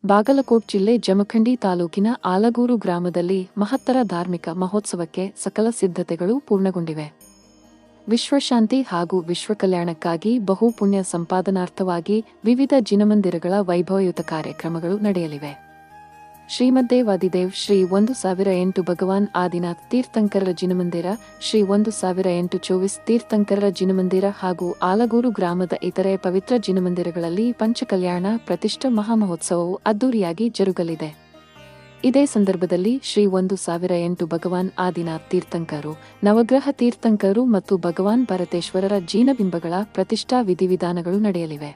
ಬಾಗಲಕೋಟ್ ಜಿಲ್ಲೆ ಜಮಖಂಡಿ ತಾಲೂಕಿನ ಆಲಗೂರು ಗ್ರಾಮದಲ್ಲಿ ಮಹತ್ತರ ಧಾರ್ಮಿಕ ಮಹೋತ್ಸವಕ್ಕೆ ಸಕಲ ಸಿದ್ಧತೆಗಳು ಪೂರ್ಣಗೊಂಡಿವೆ. ವಿಶ್ವಶಾಂತಿ ಹಾಗೂ ವಿಶ್ವಕಲ್ಯಾಣಕ್ಕಾಗಿ ಬಹುಪುಣ್ಯ ಸಂಪಾದನಾರ್ಥವಾಗಿ ವಿವಿಧ ಜಿನಮಂದಿರಗಳ ವೈಭವಯುತ ಕಾರ್ಯಕ್ರಮಗಳು ನಡೆಯಲಿವೆ. ಶ್ರೀಮದ್ದೇವಾದಿದೇವ್ ಶ್ರೀ 1008 ಭಗವಾನ್ ಆದಿನಾಥ್ ತೀರ್ಥಂಕರರ ಜಿನಮಂದಿರ, ಶ್ರೀ 1024 ತೀರ್ಥಂಕರರ ಜಿನಮಂದಿರ ಹಾಗೂ ಆಲಗೂರು ಗ್ರಾಮದ ಇತರೆ ಪವಿತ್ರ ಜಿನಮಂದಿರಗಳಲ್ಲಿ ಪಂಚಕಲ್ಯಾಣ ಪ್ರತಿಷ್ಠಾ ಮಹಾಮಹೋತ್ಸವವು ಅದ್ದೂರಿಯಾಗಿ ಜರುಗಲಿದೆ. ಇದೇ ಸಂದರ್ಭದಲ್ಲಿ ಶ್ರೀ 1008 ಭಗವಾನ್ ಆದಿನಾಥ್ ತೀರ್ಥಂಕರು, ನವಗ್ರಹ ತೀರ್ಥಂಕರು ಮತ್ತು ಭಗವಾನ್ ಭರತೇಶ್ವರರ ಜಿನಬಿಂಬಗಳ ಪ್ರತಿಷ್ಠಾ ವಿಧಿವಿಧಾನಗಳು ನಡೆಯಲಿವೆ.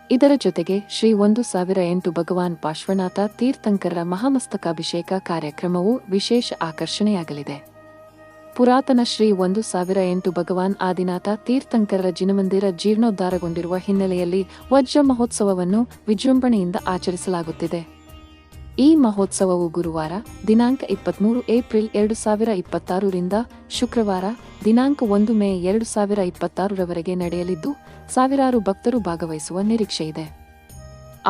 ಇದರ ಜೊತೆಗೆ ಶ್ರೀ 1008 ಭಗವಾನ್ ಪಾರ್ಶ್ವನಾಥ ತೀರ್ಥಂಕರರ ಮಹಾಮಸ್ತಕಾಭಿಷೇಕ ಕಾರ್ಯಕ್ರಮವು ವಿಶೇಷ ಆಕರ್ಷಣೆಯಾಗಲಿದೆ. ಪುರಾತನ ಶ್ರೀ 1008 ಭಗವಾನ್ ಆದಿನಾಥ ತೀರ್ಥಂಕರರ ಜಿನಮಂದಿರ ಜೀರ್ಣೋದ್ಧಾರಗೊಂಡಿರುವ ಹಿನ್ನೆಲೆಯಲ್ಲಿ ವಜ್ರ ಮಹೋತ್ಸವವನ್ನು ವಿಜೃಂಭಣೆಯಿಂದ ಆಚರಿಸಲಾಗುತ್ತಿದೆ. ಈ ಮಹೋತ್ಸವವು ಗುರುವಾರ ದಿನಾಂಕ 23 ಏಪ್ರಿಲ್ 2026 ರಿಂದ ಶುಕ್ರವಾರ ದಿನಾಂಕ 1 ಮೇ 2026 ರವರೆಗೆ ನಡೆಯಲಿದ್ದು, ಸಾವಿರಾರು ಭಕ್ತರು ಭಾಗವಹಿಸುವ ನಿರೀಕ್ಷೆಯಿದೆ.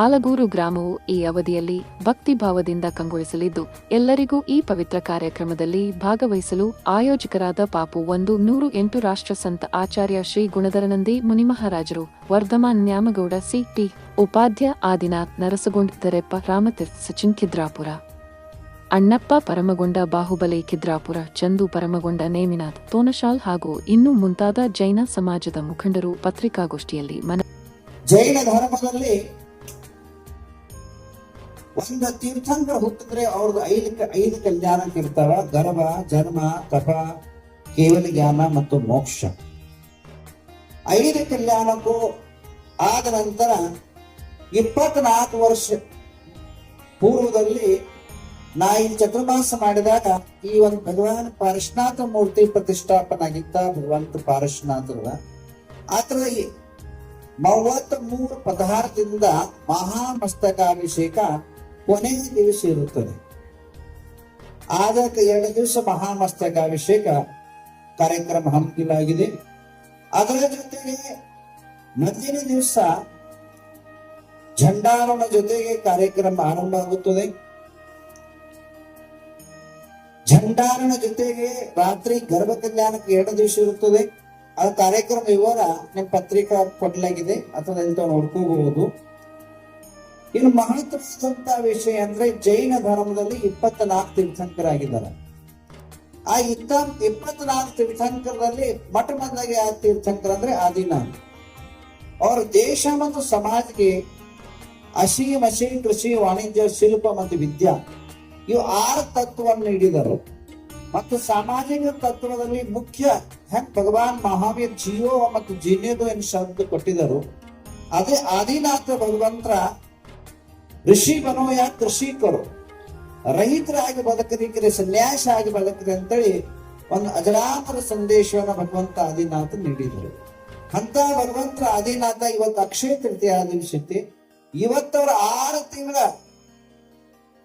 ಆಲಗೂರು ಗ್ರಾಮವು ಈ ಅವಧಿಯಲ್ಲಿ ಭಕ್ತಿಭಾವದಿಂದ ಕಂಗೊಳಿಸಲಿದ್ದು, ಎಲ್ಲರಿಗೂ ಈ ಪವಿತ್ರ ಕಾರ್ಯಕ್ರಮದಲ್ಲಿ ಭಾಗವಹಿಸಲು ಆಯೋಜಕರಾದ ಪಾಪು 108 ರಾಷ್ಟ್ರ ಸಂತ ಆಚಾರ್ಯ ಶ್ರೀ ಗುಣಧರನಂದಿ ಮುನಿಮಹಾರಾಜರು, ವರ್ಧಮಾನ್ ನ್ಯಾಮಗೌಡ ಸಿ.ಟಿ. ಉಪಾಧ್ಯ, ಆದಿನಾಥ್ ನರಸಗೊಂಡ ದರೆಪ್ಪ ರಾಮತೀರ್ಥ ಸಚಿನ್ ಖಿದ್ರಾಪುರ, ಅಣ್ಣಪ್ಪ ಪರಮಗೊಂಡ ಬಾಹುಬಲಿ ಖಿದ್ರಾಪುರ, ಚಂದು ಪರಮಗೊಂಡ ನೇಮಿನಾಥ್ ತೋನಶಾಲ್ ಹಾಗೂ ಇನ್ನೂ ಮುಂತಾದ ಜೈನ ಸಮಾಜದ ಮುಖಂಡರು ಪತ್ರಿಕಾಗೋಷ್ಠಿಯಲ್ಲಿ ಜೈನ ಧರ್ಮದಲ್ಲಿ ಒಂದು ತೀರ್ಥಂಕರ ಹುಟ್ಟಿದ್ರೆ ಅವ್ರದ್ದು ಐದು ಕಲ್ಯಾಣ ಇರ್ತಾವ: ಗರ್ಭ, ಜನ್ಮ, ತಪ, ಕೇವಲ ಜ್ಞಾನ ಮತ್ತು ಮೋಕ್ಷ. 5 ಕಲ್ಯಾಣಕ್ಕೂ ಆದ ನಂತರ 24 ವರ್ಷ ಪೂರ್ವದಲ್ಲಿ ನಾ ಇಲ್ಲಿ ಚತುರ್ಮಾಸ ಮಾಡಿದಾಗ ಈ ಒಂದು ಭಗವಾನ್ ಪಾರ್ಶ್ವನಾಥ ಮೂರ್ತಿ ಪ್ರತಿಷ್ಠಾಪನಾಗಿದ್ದ ಭಗವಂತ ಪಾರ್ಶ್ವನಾಥರ ಆತರ 33 ಪದಾರ್ಥದಿಂದ ಮಹಾಮಸ್ತಕಾಭಿಷೇಕ ಕೊನೆಯ ದಿವಸ ಇರುತ್ತದೆ. ಆದಕ್ಕೆ 2 ದಿವಸ ಮಹಾಮಸ್ತಕಾಭಿಷೇಕ ಕಾರ್ಯಕ್ರಮ ಹಮ್ಮಿಲಾಗಿದೆ. ಅದರ ಜೊತೆಗೆ ಮಧ್ಯಾಹ್ನ ದಿವಸ ಝಂಡಾರೋಹಣ ಜೊತೆಗೆ ಕಾರ್ಯಕ್ರಮ ಆರಂಭ ಆಗುತ್ತದೆ. ಝಂಡಾರೋಹಣ ಜೊತೆಗೆ ರಾತ್ರಿ ಗರ್ಭ ಕಲ್ಯಾಣಕ್ಕೆ 2 ದಿವಸ ಇರುತ್ತದೆ. ಆ ಕಾರ್ಯಕ್ರಮ ವಿವರ ನಿಮ್ಮ ಪತ್ರಿಕಾ ಕೊಡಲಾಗಿದೆ, ಅಥವಾ ಎಂತ ನೋಡ್ಕೋಬಹುದು. ಇನ್ನು ಮಹತ್ವದಂತ ವಿಷಯ ಅಂದ್ರೆ ಜೈನ ಧರ್ಮದಲ್ಲಿ 24 ತೀರ್ಥಂಕರಾಗಿದ್ದಾರೆ. ಆ 24 ತೀರ್ಥಂಕರದಲ್ಲಿ ಮೊಟ್ಟ ಮೊದಲಾಗಿ ಆ ತೀರ್ಥಂಕರ ಅಂದ್ರೆ ಆದಿನಾಥ್. ಅವ್ರ ದೇಶ ಮತ್ತು ಸಮಾಜಕ್ಕೆ ಅಸೀಮ್ ಕೃಷಿ, ವಾಣಿಜ್ಯ, ಶಿಲ್ಪ ಮತ್ತು ವಿದ್ಯಾ ಇವು 6 ತತ್ವವನ್ನು ನೀಡಿದರು. ಮತ್ತು ಸಾಮಾಜಿಕ ತತ್ವದಲ್ಲಿ ಮುಖ್ಯ ಭಗವಾನ್ ಮಹಾವೀರ್ ಜಿಯೋ ಮತ್ತು ಜಿನೇದೋ ಎಂದು ಶಬ್ದ ಕೊಟ್ಟಿದ್ದರು. ಅದೇ ಆದಿನಾಥ ಭಗವಂತರ ಋಷಿ ಬನೋಯ ಕೃಷಿಕರು ರೈತರಾಗಿ ಬದುಕಲಿಕ್ಕೆ, ಸನ್ಯಾಸ ಆಗಿ ಬದುಕ್ರಿ ಅಂತೇಳಿ ಒಂದು ಅಜರಾಮರ ಸಂದೇಶವನ್ನ ಭಗವಂತ ಆದಿನಾಥ ನೀಡಿದರು. ಅಂತ ಭಗವಂತರ ಆದಿನಾಥ ಇವತ್ತು ಅಕ್ಷಯ ತೃತೀಯ ದಿವಸಕ್ಕೆ ಇವತ್ತವರ 6 ತಿಂಗಳ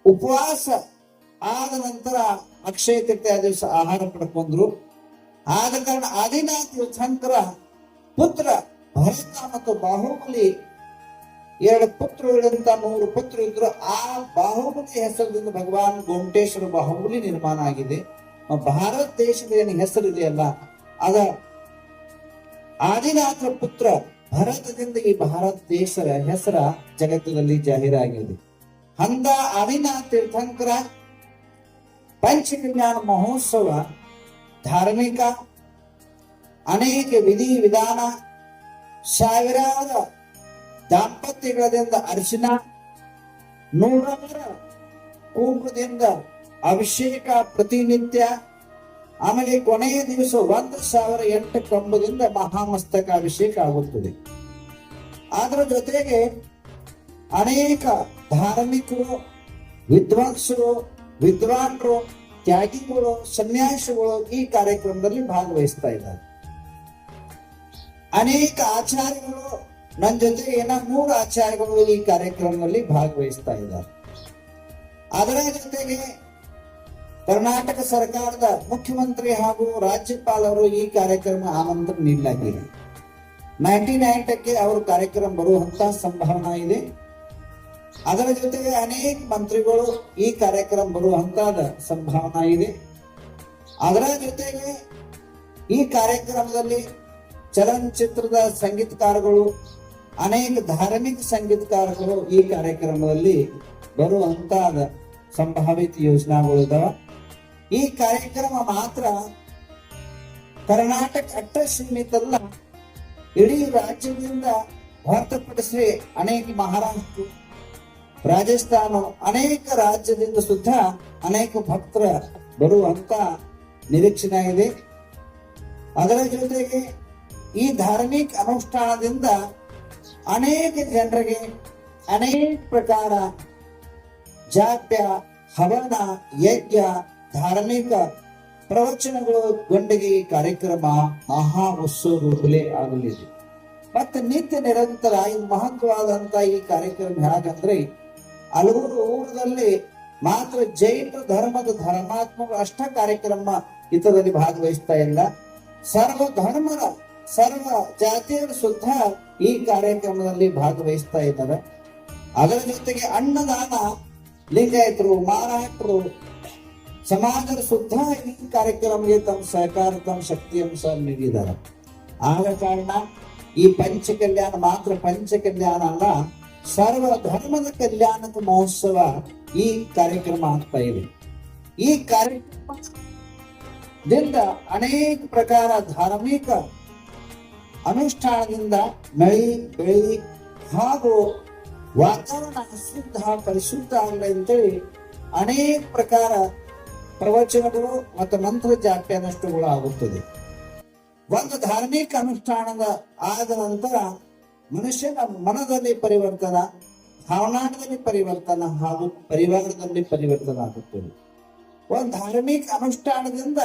ಉಪವಾಸ ಆದ ನಂತರ ಅಕ್ಷಯ ತೃತೀಯ ದಿವಸ ಆಹಾರ ಪಡ್ಕೊಂಡ್ರು. ಆದ ಕಾರಣ ಆದಿನಾಥ ತೀರ್ಥಂಕರ ಪುತ್ರ ಭರತ ಮತ್ತು ಬಾಹುಬಲಿ 2 ಪುತ್ರಗಳಿಂದ 3 ಪುತ್ರ ಇದ್ರು. ಆ ಬಾಹುಬಲಿ ಹೆಸರಿನಿಂದ ಭಗವಾನ್ ಗೋಮಟೇಶ್ವರ ಬಾಹುಬಲಿ ನಿರ್ಮಾಣ ಆಗಿದೆ. ಭಾರತ ದೇಶದ ಏನು ಹೆಸರಿದೆಯಲ್ಲ, ಅದ ಆದಿನಾಥ ಪುತ್ರ ಭರತದಿಂದ ಈ ಭಾರತ ದೇಶದ ಹೆಸರ ಜಗತ್ತಿನಲ್ಲಿ ಜಾಹೀರಾಗಿದೆ. ಅಂದ ಆದಿನಾಥ ತೀರ್ಥಂಕರ ಪಂಚಕಲ್ಯಾಣ ಮಹೋತ್ಸವ ಧಾರ್ಮಿಕ ಅನೇಕ ವಿಧಿ ವಿಧಾನ, ಸಾವಿರಾರು ದಾಂಪತ್ಯಗಳಿಂದ ಅರ್ಚನ, 100 ಕುಂಕುಮದಿಂದ ಅಭಿಷೇಕ ಪ್ರತಿನಿತ್ಯ, ಆಮೇಲೆ ಕೊನೆಯ ದಿವಸ 1008 ಕಂಬದಿಂದ ಮಹಾಮಸ್ತಕ ಅಭಿಷೇಕ ಆಗುತ್ತದೆ. ಅದರ ಜೊತೆಗೆ ಅನೇಕ ಧಾರ್ಮಿಕರು, ವಿದ್ವಾಂಸರು, ವಿದ್ವಾನ್ರು, ತ್ಯಾಗಿಗಳು, ಸನ್ಯಾಸಿಗಳು ಈ ಕಾರ್ಯಕ್ರಮದಲ್ಲಿ ಭಾಗವಹಿಸ್ತಾ ಇದ್ದಾರೆ. ಅನೇಕ ಆಚಾರ್ಯಗಳು, ನನ್ನ ಜೊತೆಗೆ 3 ಆಚಾರ್ಯಗಳು ಈ ಕಾರ್ಯಕ್ರಮದಲ್ಲಿ ಭಾಗವಹಿಸ್ತಾ ಇದ್ದಾರೆ. ಅದರ ಜೊತೆಗೆ ಕರ್ನಾಟಕ ಸರ್ಕಾರದ ಮುಖ್ಯಮಂತ್ರಿ ಹಾಗೂ ರಾಜ್ಯಪಾಲರು ಈ ಕಾರ್ಯಕ್ರಮ ಆಮಂತ್ರಣ ನೀಡಲಾಗಿದೆ. 99% ಅವರು ಕಾರ್ಯಕ್ರಮ ಬರುವಂತಹ ಸಂಭಾವನಾ ಇದೆ. ಅದರ ಜೊತೆಗೆ ಅನೇಕ ಮಂತ್ರಿಗಳು ಈ ಕಾರ್ಯಕ್ರಮ ಬರುವಂತದ ಸಂಭಾವನಾ ಇದೆ. ಅದರ ಜೊತೆಗೆ ಈ ಕಾರ್ಯಕ್ರಮದಲ್ಲಿ ಚಲನಚಿತ್ರದ ಸಂಗೀತಕಾರಗಳು, ಅನೇಕ ಧಾರ್ಮಿಕ ಸಂಗೀತಕಾರಗಳು ಈ ಕಾರ್ಯಕ್ರಮದಲ್ಲಿ ಬರುವಂತದ ಸಂಭಾವಿತ ಯೋಜನೆಗಳು ಇದಾವ. ಈ ಕಾರ್ಯಕ್ರಮ ಮಾತ್ರ ಕರ್ನಾಟಕ ಅಟ್ಟ ಸೀಮಿತ ಅಲ್ಲ, ಇಡೀ ರಾಜ್ಯದಿಂದ ಹೊರತುಪಡಿಸಿ ಅನೇಕ ಮಹಾರಾಷ್ಟ್ರ, ರಾಜಸ್ಥಾನ, ಅನೇಕ ರಾಜ್ಯದಿಂದ ಸುತ್ತ ಅನೇಕ ಭಕ್ತರ ಬರುವಂತ ನಿರೀಕ್ಷಣೆ ಇದೆ. ಅದರ ಜೊತೆಗೆ ಈ ಧಾರ್ಮಿಕ ಅನುಷ್ಠಾನದಿಂದ ಅನೇಕ ಜನರಿಗೆ ಅನೇಕ ಪ್ರಕಾರ ಜಾಪ್ಯ, ಹವನ, ಯಜ್ಞ, ಧಾರ್ಮಿಕ ಪ್ರವಚನಗಳು ಗೊಂಡಿಗೆ ಈ ಕಾರ್ಯಕ್ರಮ ಮಹಾ ಉತ್ಸವ ರೂಪಲೇ ಆಗಲಿದೆ. ಮತ್ತೆ ನಿತ್ಯ ನಿರಂತರ ಈ ಮಹತ್ವವಾದಂತ ಈ ಕಾರ್ಯಕ್ರಮ ಹೇಗಂದ್ರೆ ಹಲವಾರು ಊರಲ್ಲಿ ಮಾತ್ರ ಜೈನ ಧರ್ಮದ ಧರ್ಮಾತ್ಮಕ ಅಷ್ಟ ಕಾರ್ಯಕ್ರಮ ಇದರಲ್ಲಿ ಭಾಗವಹಿಸ್ತಾ ಇಲ್ಲ. ಸರ್ವ ಧರ್ಮದ ಸರ್ವ ಜಾತಿಯರು ಸುತ್ತ ಈ ಕಾರ್ಯಕ್ರಮದಲ್ಲಿ ಭಾಗವಹಿಸ್ತಾ ಇದ್ದಾರೆ. ಅದರ ಜೊತೆಗೆ ಅನ್ನದಾನ ಲಿಂಗಾಯತರು, ಮರಾಠರು ಸಮಾಜದ ಸುತ್ತ ಈ ಕಾರ್ಯಕ್ರಮಕ್ಕೆ ತಮ್ಮ ಸಹಕಾರ, ತಮ್ಮ ಶಕ್ತಿಯಂಶ ನೀಡಿದ್ದಾರೆ. ಆದ ಕಾರಣ ಈ ಪಂಚಕಲ್ಯಾಣ ಮಾತ್ರ ಪಂಚಕಲ್ಯಾಣ ಅಲ್ಲ, ಸರ್ವ ಧರ್ಮದ ಕಲ್ಯಾಣದ ಮಹೋತ್ಸವ ಈ ಕಾರ್ಯಕ್ರಮ ಆಗ್ತಾ ಇದೆ. ಈ ಕಾರ್ಯಕ್ರಮದಿಂದ ಅನೇಕ ಪ್ರಕಾರ ಧಾರ್ಮಿಕ ಅನುಷ್ಠಾನದಿಂದ ಮಳೆ ಬೆಳೆ ಹಾಗೂ ವಾತಾವರಣ ಶುದ್ಧ ಪರಿಶುದ್ಧ ಆಗಲಿ ಅಂತೇಳಿ ಅನೇಕ ಪ್ರಕಾರ ಪ್ರವಚನಗಳು ಮತ್ತು ಮಂತ್ರ ಜಾಪ್ಯಾನುಷ್ಠಗಳು ಆಗುತ್ತದೆ. ಒಂದು ಧಾರ್ಮಿಕ ಅನುಷ್ಠಾನದ ಆದ ನಂತರ ಮನುಷ್ಯನ ಮನದಲ್ಲಿ ಪರಿವರ್ತನ, ಭಾವನಾಟದಲ್ಲಿ ಪರಿವರ್ತನ ಹಾಗೂ ಪರಿವಾರದಲ್ಲಿ ಪರಿವರ್ತನ ಆಗುತ್ತದೆ. ಒಂದು ಧಾರ್ಮಿಕ ಅನುಷ್ಠಾನದಿಂದ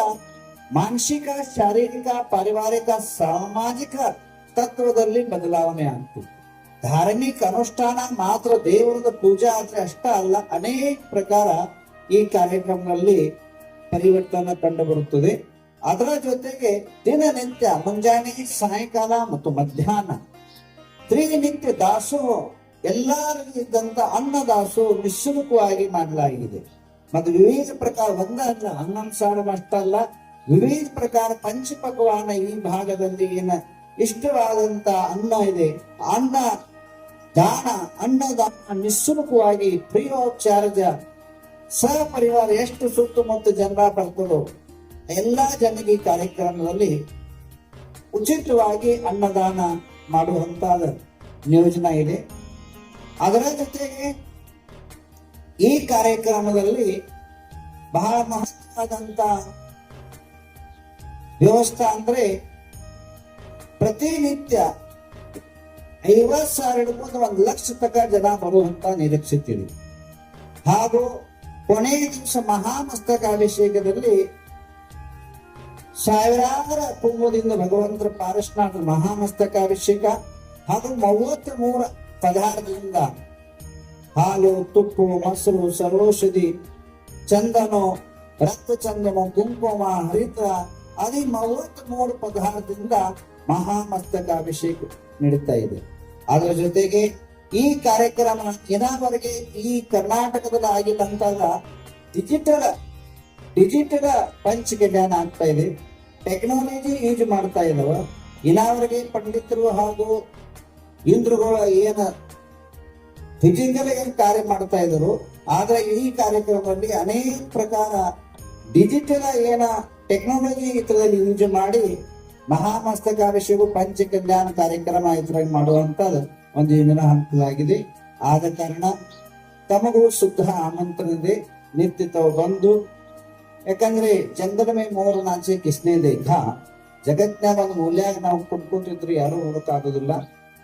ಮಾನಸಿಕ, ಶಾರೀರಿಕ, ಪಾರಿವಾರಿಕ, ಸಾಮಾಜಿಕ ತತ್ವದಲ್ಲಿ ಬದಲಾವಣೆ ಆಗ್ತದೆ. ಧಾರ್ಮಿಕ ಅನುಷ್ಠಾನ ಮಾತ್ರ ದೇವರದ ಪೂಜಾ ಆದ್ರೆ ಅಷ್ಟ ಅಲ್ಲ, ಅನೇಕ ಪ್ರಕಾರ ಈ ಕಾರ್ಯಕ್ರಮದಲ್ಲಿ ಪರಿವರ್ತನೆ ಕಂಡು ಬರುತ್ತದೆ. ಅದರ ಜೊತೆಗೆ ದಿನನಿತ್ಯ ಮುಂಜಾನೆ, ಸಾಯಂಕಾಲ ಮತ್ತು ಮಧ್ಯಾಹ್ನ ತ್ರಿನಿತ್ಯ ದಾಸೋಹ, ಎಲ್ಲರಿಗೂ ಇದ್ದಂತ ಅನ್ನ ದಾಸೋಹ ನಿಶುಲ್ಕವಾಗಿ ಮಾಡಲಾಗಿದೆ. ಮತ್ತು ವಿವಿಧ ಪ್ರಕಾರ ಒಂದಲ್ಲ, ಹನ್ನೊಂದು ಸಾವಿರ ಅಷ್ಟಲ್ಲ, ವಿವಿಧ ಪ್ರಕಾರ ಪಂಚಪಕ್ವಾನ ಈ ಭಾಗದಲ್ಲಿ ಏನ ಇಷ್ಟವಾದಂತ ಅನ್ನ ಇದೆ, ಅನ್ನ ದಾನ, ಅನ್ನದಾನ ನಿಶುಲ್ಕವಾಗಿ ಫ್ರೀ ಆಫ್ ಚಾರ್ಜ್ ಸಹಪರಿವಾರ ಎಷ್ಟು ಸುತ್ತಮುತ್ತ ಜನರ ಬರ್ತದೋ ಎಲ್ಲಾ ಜನರಿಗೆ ಈ ಕಾರ್ಯಕ್ರಮದಲ್ಲಿ ಉಚಿತವಾಗಿ ಅನ್ನದಾನ ಮಾಡುವಂತ ಯೋಜನೆ ಇದೆ. ಅದರ ಜೊತೆಗೆ ಈ ಕಾರ್ಯಕ್ರಮದಲ್ಲಿ ಬಹಳ ಮಹತ್ವವಾದಂತ ವ್ಯವಸ್ಥೆ ಅಂದ್ರೆ ಪ್ರತಿನಿತ್ಯ 50,000 1 ಲಕ್ಷ ತನಕ ಜನ ಬರುವಂತ ನಿರೀಕ್ಷಿತೀವಿ. ಹಾಗೂ ಕೊನೆಯ ದಿವಸ ಮಹಾಮಸ್ತಕಾಭಿಷೇಕದಲ್ಲಿ ಸಾವಿರಾರ ಕುಂಭದಿಂದ ಭಗವಂತರ ಪಾರಶುನಾಥನ ಮಹಾಮಸ್ತಕಾಭಿಷೇಕ ಹಾಗೂ 33 ಪದಾರ್ಥದಿಂದ ಹಾಲು, ತುಪ್ಪು, ಮೊಸರು, ಸರ್ವೌಷಧಿ, ಚಂದನ, ರಕ್ತ ಚಂದನ, ಕುಂಕುಮ, ಹರಿತ ಅದೇ 33 ಪದಾರ್ಥದಿಂದ ಮಹಾಮಸ್ತಕಾಭಿಷೇಕ ನಡೀತಾ ಇದೆ. ಅದರ ಜೊತೆಗೆ ಈ ಕಾರ್ಯಕ್ರಮ ಇನ್ನಾವರೆಗೆ ಈ ಕರ್ನಾಟಕದಲ್ಲಿ ಆಗಿಲ್ಲಂತಾಗ ಡಿಜಿಟಲ್ ಪಂಚಕಲ್ಯಾಣ ಆಗ್ತಾ ಇದೆ. ಟೆಕ್ನಾಲಜಿ ಯೂಸ್ ಮಾಡ್ತಾ ಇದಾವ. ಇನ್ನಾವರೆಗೆ ಪಂಡಿತರು ಹಾಗೂ ಇಂದ್ರಗಳು ಏನ ಫಿಸಿಕಲ್ ಏನ್ ಕಾರ್ಯ ಮಾಡ್ತಾ ಇದ್ರು, ಆದ್ರೆ ಈ ಕಾರ್ಯಕ್ರಮದಲ್ಲಿ ಅನೇಕ ಪ್ರಕಾರ ಡಿಜಿಟಲ್ ಏನ ಟೆಕ್ನಾಲಜಿ ಇದರಲ್ಲಿ ಯೂಸ್ ಮಾಡಿ ಮಹಾಮಸ್ತಕಾಭಿಷೇಕ ಪಂಚಕಲ್ಯಾಣ ಕಾರ್ಯಕ್ರಮ ಇದ್ರಾಗ ಮಾಡುವಂತದ್ದು ಒಂದು ಯೋಜನೆ ಹಂತಲಾಗಿದೆ. ಆದ ಕಾರಣ ತಮಗೂ ಶುದ್ಧ ಆಮಂತ್ರಣ ಇದೆ. ನಿತ್ಯ ತಾವು ಬಂದು, ಯಾಕಂದ್ರೆ ಚಂದ್ರ ಮೇ ಮೋರ ನಾಚೆ ಕಿಸ್ನೇ ದೇಖ, ಜಗತ್ನಾಗ ಒಂದು ಮೂಲ್ಯಾಗ ನಾವು ಕೊಟ್ಕೊತಿದ್ರು ಯಾರು ನೋಡಕ್ಕಾಗೋದಿಲ್ಲ.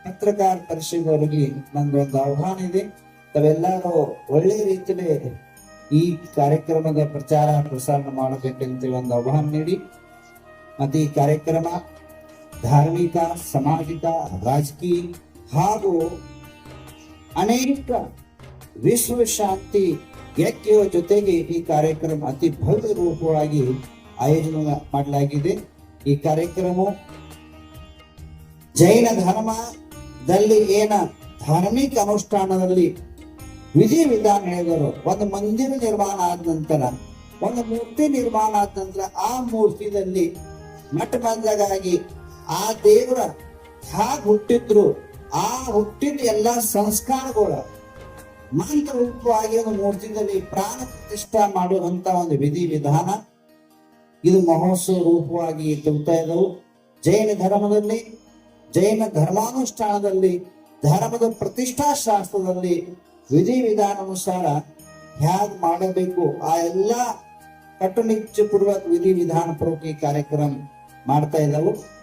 ಪತ್ರಕಾರ ಪರಿಷದವರಿಗೆ ನಂದೊಂದು ಆಹ್ವಾನ ಇದೆ. ತಾವೆಲ್ಲರೂ ಒಳ್ಳೆ ರೀತಿಯಲ್ಲಿ ಈ ಕಾರ್ಯಕ್ರಮದ ಪ್ರಚಾರ ಪ್ರಸಾರ ಮಾಡಬೇಕಂತ ಒಂದು ಆಹ್ವಾನ ನೀಡಿ, ಮತ್ತೆ ಈ ಕಾರ್ಯಕ್ರಮ ಧಾರ್ಮಿಕ, ಸಾಮಾಜಿಕ, ರಾಜಕೀಯ ಹಾಗೂ ಅನೇಕ ವಿಶ್ವ ಶಾಂತಿ ಯಜ್ಞ ಜೊತೆಗೆ ಈ ಕಾರ್ಯಕ್ರಮ ಅತಿ ಭವ್ಯ ರೂಪವಾಗಿ ಆಯೋಜನೆ ಮಾಡಲಾಗಿದೆ. ಈ ಕಾರ್ಯಕ್ರಮ ಜೈನ ಧರ್ಮದಲ್ಲಿ ಏನ ಧಾರ್ಮಿಕ ಅನುಷ್ಠಾನದಲ್ಲಿ ವಿಧಿ ವಿಧಾನ ಹೇಳಿದರು. ಒಂದು ಮಂದಿರ ನಿರ್ಮಾಣ ಆದ ನಂತರ, ಒಂದು ಮೂರ್ತಿ ನಿರ್ಮಾಣ ಆದ ನಂತರ ಆ ಮೂರ್ತಿಯಲ್ಲಿ ಮಠ ಮಂದಗಾಗಿ ಆ ದೇವರ ಹ್ಯಾಗ್ ಹುಟ್ಟಿದ್ರು, ಆ ಹುಟ್ಟಿದ ಎಲ್ಲಾ ಸಂಸ್ಕಾರಗಳು ಮಂತ್ರ ರೂಪವಾಗಿ ಒಂದು ಮೂರ್ತಿಯಲ್ಲಿ ಪ್ರಾಣ ಪ್ರತಿಷ್ಠಾ ಮಾಡುವಂತ ಒಂದು ವಿಧಿ ವಿಧಾನ ಇದು ಮಹೋತ್ಸವ ರೂಪವಾಗಿ ತಗೋತಾ ಇದ್ದವು. ಜೈನ ಧರ್ಮದಲ್ಲಿ, ಜೈನ ಧರ್ಮಾನುಷ್ಠಾನದಲ್ಲಿ, ಧರ್ಮದ ಪ್ರತಿಷ್ಠಾ ಶಾಸ್ತ್ರದಲ್ಲಿ ವಿಧಿ ವಿಧಾನಾನುಸಾರ ಹ್ಯಾಗ್ ಮಾಡಬೇಕು ಆ ಎಲ್ಲಾ ಕಟ್ಟುನಿಚ್ಚು ಪೂರ್ವಕ ವಿಧಿ ವಿಧಾನ ಪೂರ್ವಕ ಈ ಕಾರ್ಯಕ್ರಮ ಮಾಡ್ತಾ ಇದ್ದವು.